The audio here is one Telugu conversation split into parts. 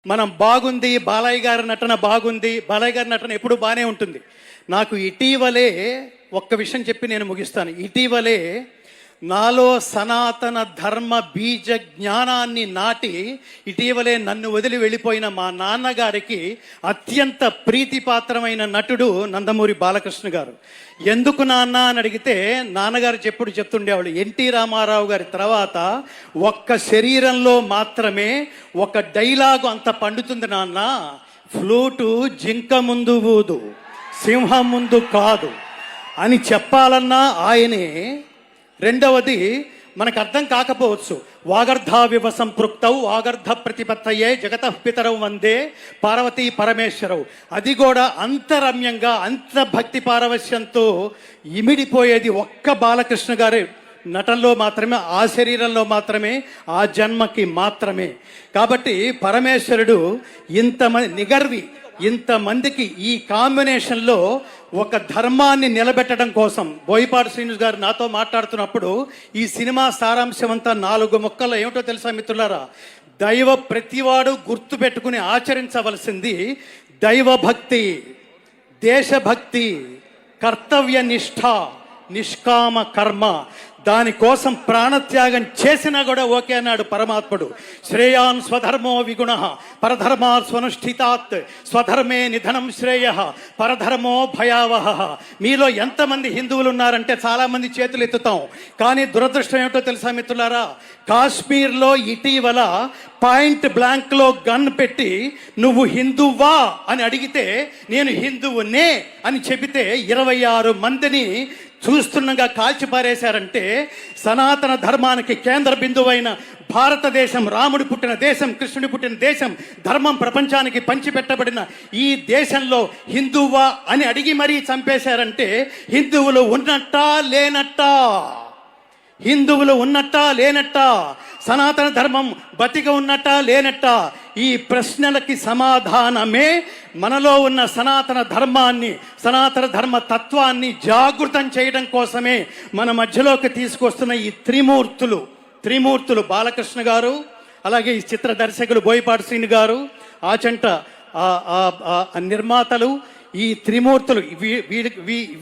మనం బాగుంది, బాలయ్య గారి నటన బాగుంది, బాలయ్య గారి నటన ఎప్పుడు బాగానే ఉంటుంది. నాకు ఇటీవలే ఒక్క విషయం చెప్పి నేను ముగిస్తాను. ఇటీవలే నాలో సనాతన ధర్మ బీజ జ్ఞానాన్ని నాటి ఇటీవలే నన్ను వదిలి వెళ్ళిపోయిన మా నాన్నగారికి అత్యంత ప్రీతిపాత్రమైన నటుడు నందమూరి బాలకృష్ణ గారు. ఎందుకు నాన్న అని అడిగితే నాన్నగారు చెప్తుండేవాళ్ళు, ఎన్టీ రామారావు గారి తర్వాత ఒక్క శరీరంలో మాత్రమే ఒక డైలాగు అంత పండుతుంది నాన్న, ఫ్లూటు జింక ముందు ఊదు సింహం ముందు కాదు అని చెప్పాలన్నా ఆయనే. రెండవది మనకు అర్థం కాకపోవచ్చు, వాగర్ధావివ సంపృక్తౌ వాగర్ధ ప్రతిపత్తయే జగతః పితరౌ వందే పార్వతీ పరమేశ్వరవు. అది కూడా అంతరమ్యంగా అంత భక్తి పారవశ్యంతో ఇమిడిపోయేది ఒక్క బాలకృష్ణ గారి నటనలో మాత్రమే, ఆ శరీరంలో మాత్రమే, ఆ జన్మకి మాత్రమే. కాబట్టి పరమేశ్వరుడు ఇంతమంది నిగర్వి ఇంతమందికి ఈ కాంబినేషన్లో ఒక ధర్మాన్ని నిలబెట్టడం కోసం బోయపాటి శ్రీనివాస్ గారు నాతో మాట్లాడుతున్నప్పుడు ఈ సినిమా సారాంశం అంతా 4 ముక్కల్లో ఏమిటో తెలుసా మిత్రులారా? దైవ ప్రతివాడు గుర్తు పెట్టుకుని ఆచరించవలసింది దైవభక్తి, దేశభక్తి, కర్తవ్య నిష్ఠ, నిష్కామ కర్మ. దానికోసం ప్రాణత్యాగం చేసినా కూడా ఓకే అన్నాడు పరమాత్ముడు. శ్రేయాన్ స్వధర్మో విగుణ పరధర్మా స్వనుష్ఠితాత్ స్వధర్మే నిధనం శ్రేయ పరధర్మో భయావహ. మీలో ఎంతమంది హిందువులు ఉన్నారంటే చాలామంది చేతులు ఎత్తుతాం. కానీ దురదృష్టం ఏమిటో తెలుసా మిత్రులారా? కాశ్మీర్లో ఇటీవల పాయింట్ బ్లాంక్లో గన్ పెట్టి నువ్వు హిందువా అని అడిగితే నేను హిందువునే అని చెబితే 26 మందిని చూస్తుండగా కాల్చిపారేశారంటే సనాతన ధర్మానికి కేంద్ర బిందువైన భారతదేశం, రాముడు పుట్టిన దేశం, కృష్ణుడి పుట్టిన దేశం, ధర్మం ప్రపంచానికి పంచిపెట్టబడిన ఈ దేశంలో హిందువా అని అడిగి మరీ చంపేశారంటే హిందువులు ఉన్నట్టా లేనట్టా? హిందువులు ఉన్నట్టా లేనట్టా? సనాతన ధర్మం బతిక ఉన్నట్టా లేనట్టా? ఈ ప్రశ్నలకి సమాధానమే మనలో ఉన్న సనాతన ధర్మాన్ని, సనాతన ధర్మ తత్వాన్ని జాగృతం చేయడం కోసమే మన మధ్యలోకి తీసుకొస్తున్న ఈ త్రిమూర్తులు బాలకృష్ణ గారు, అలాగే ఈ చిత్ర దర్శకులు బోయపాటి శ్రీని గారు, ఆచంట నిర్మాతలు, ఈ త్రిమూర్తులు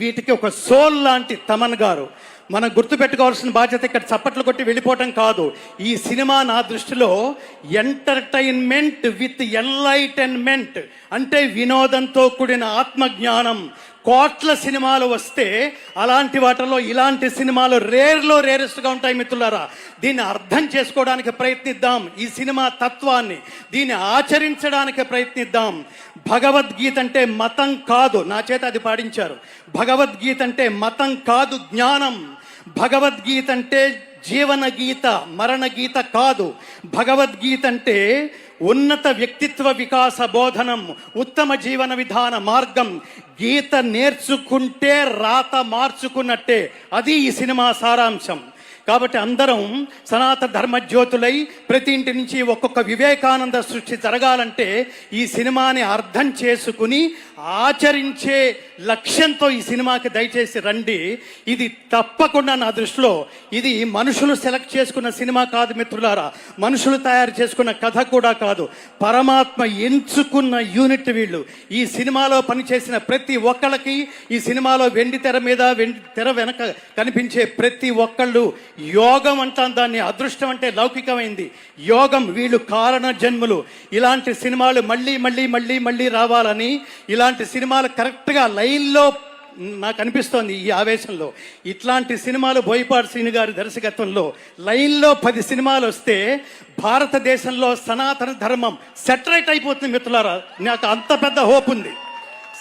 వీటికి ఒక సోల్ లాంటి తమన్ గారు. మనం గుర్తుపెట్టుకోవాల్సిన బాధ్యత ఇక్కడ చప్పట్లు కొట్టి వెళ్ళిపోవటం కాదు. ఈ సినిమా నా దృష్టిలో ఎంటర్టైన్మెంట్ విత్ ఎన్లైటన్మెంట్, అంటే వినోదంతో కూడిన ఆత్మజ్ఞానం. కోట్ల సినిమాలు వస్తే అలాంటి వాటిలో ఇలాంటి సినిమాలు రేరెస్ట్గా ఉంటాయి మిత్రులారా. దీన్ని అర్థం చేసుకోవడానికి ప్రయత్నిద్దాం, ఈ సినిమా తత్వాన్ని దీన్ని ఆచరించడానికి ప్రయత్నిద్దాం. భగవద్గీత అంటే మతం కాదు, నా చేత అది పాడించారు. భగవద్గీత అంటే మతం కాదు, జ్ఞానం. భగవద్గీత అంటే జీవన గీత, మరణ గీత కాదు. భగవద్గీత అంటే ఉన్నత వ్యక్తిత్వ వికాస బోధనం, ఉత్తమ జీవన విధాన మార్గం. గీత నేర్చుకుంటే రాత మార్చుకున్నట్టే. అది ఈ సినిమా సారాంశం. కాబట్టి అందరం సనాతన ధర్మజ్యోతులై ప్రతి ఇంటి నుంచి ఒక్కొక్క వివేకానంద సృష్టి జరగాలంటే ఈ సినిమాని అర్థం చేసుకుని ఆచరించే లక్ష్యంతో ఈ సినిమాకి దయచేసి రండి. ఇది తప్పకుండా నా దృష్టిలో ఇది మనుషులు సెలెక్ట్ చేసుకున్న సినిమా కాదు మిత్రులారా, మనుషులు తయారు చేసుకున్న కథ కూడా కాదు, పరమాత్మ ఎంచుకున్న యూనిట్ వీళ్ళు. ఈ సినిమాలో పనిచేసిన ప్రతి ఒక్కళ్ళకి, ఈ సినిమాలో వెండి తెర మీద, వెండి తెర వెనక కనిపించే ప్రతి ఒక్కళ్ళు యోగం అంటాం దాన్ని, అదృష్టం అంటే లౌకికమైంది, యోగం. వీళ్ళు కారణ జన్ములు. ఇలాంటి సినిమాలు మళ్ళీ మళ్ళీ మళ్ళీ మళ్ళీ రావాలని, ఇలాంటి సినిమాలు కరెక్ట్గా లైన్లో నాకు అనిపిస్తోంది. ఈ ఆవేశంలో ఇట్లాంటి సినిమాలు బోయపాటి శ్రీని గారి దర్శకత్వంలో లైన్లో 10 సినిమాలు వస్తే భారతదేశంలో సనాతన ధర్మం సెటరైట్ అయిపోతుంది మిత్రులారా. నాకు అంత పెద్ద హోప్ ఉంది,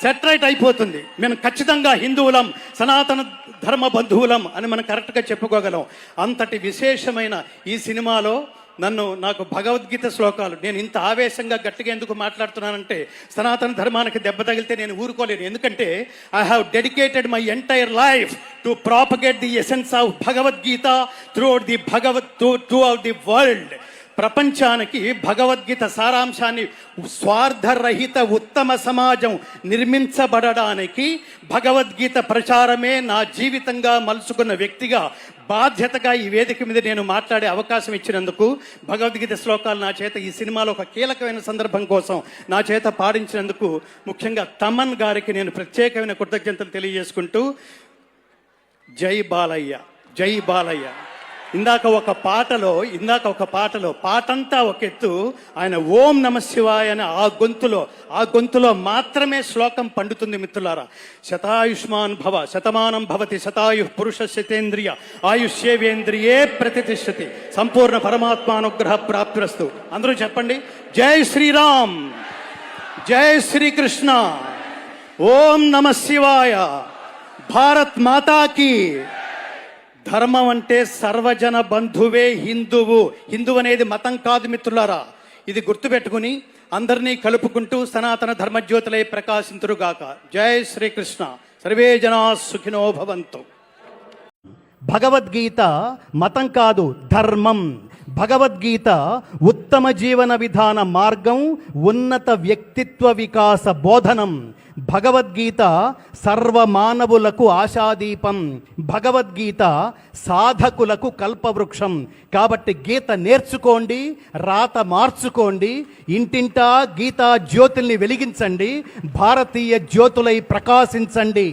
సెటరైట్ అయిపోతుంది. మేము ఖచ్చితంగా హిందువులం, సనాతన ధర్మ బంధువులం అని మనం కరెక్ట్గా చెప్పుకోగలం. అంతటి విశేషమైన ఈ సినిమాలో నాకు భగవద్గీత శ్లోకాలు, నేను ఇంత ఆవేశంగా గట్టిగా ఎందుకు మాట్లాడుతున్నానంటే సనాతన ధర్మానికి దెబ్బ తగిలితే నేను ఊరుకోలేను. ఎందుకంటే I have dedicated my entire life to propagate the essence of Bhagavad Gita through out the world. ప్రపంచానికి భగవద్గీత సారాంశాన్ని స్వార్థరహిత ఉత్తమ సమాజం నిర్మించబడడానికి భగవద్గీత ప్రచారమే నా జీవితంగా మలుచుకున్న వ్యక్తిగా బాధ్యతగా ఈ వేదిక మీద నేను మాట్లాడే అవకాశం ఇచ్చినందుకు, భగవద్గీత శ్లోకాలు నా చేత ఈ సినిమాలో ఒక కీలకమైన సందర్భం కోసం నా చేత పాడించినందుకు ముఖ్యంగా తమన్ గారికి నేను ప్రత్యేకమైన కృతజ్ఞతలు తెలియజేసుకుంటూ, జై బాలయ్య, జై బాలయ్య. ఇందాక ఒక పాటలో పాటంతా ఒక ఎత్తు, ఆయన ఓం నమ శివాయ అని ఆ గొంతులో మాత్రమే శ్లోకం పండుతుంది మిత్రులారా. శతాయుష్మాన్ భవ, శతమానం భవతి, శతాయు పురుష శతేంద్రియ ఆయుష్యేవేంద్రియే ప్రతిష్టతి, సంపూర్ణ పరమాత్మానుగ్రహ ప్రాప్తిరస్తు. అందరూ చెప్పండి, జై శ్రీరామ్, జై శ్రీకృష్ణ, ఓం నమ శివాయ, భారత్ మాతాకి. ధర్మం అంటే సర్వజన బంధువే హిందువు. హిందువు అనేది మతం కాదు మిత్రులారా. ఇది గుర్తుపెట్టుకుని అందరినీ కలుపుకుంటూ సనాతన ధర్మజ్యోతులై ప్రకాశింతురుగాక. జై శ్రీకృష్ణ. సర్వే జనా సుఖినో భవంతు. భగవద్గీత మతం కాదు, ధర్మం. భగవద్గీత ఉత్తమ జీవన విధాన మార్గం, ఉన్నత వ్యక్తిత్వ వికాస బోధనం. భగవద్గీత సర్వమానవులకు ఆశాదీపం. భగవద్గీత సాధకులకు కల్పవృక్షం. కాబట్టి గీత నేర్చుకోండి, రాత మార్చుకోండి, ఇంటింటా గీతా జ్యోతుల్ని వెలిగించండి, భారతీయ జ్యోతులై ప్రకాశించండి.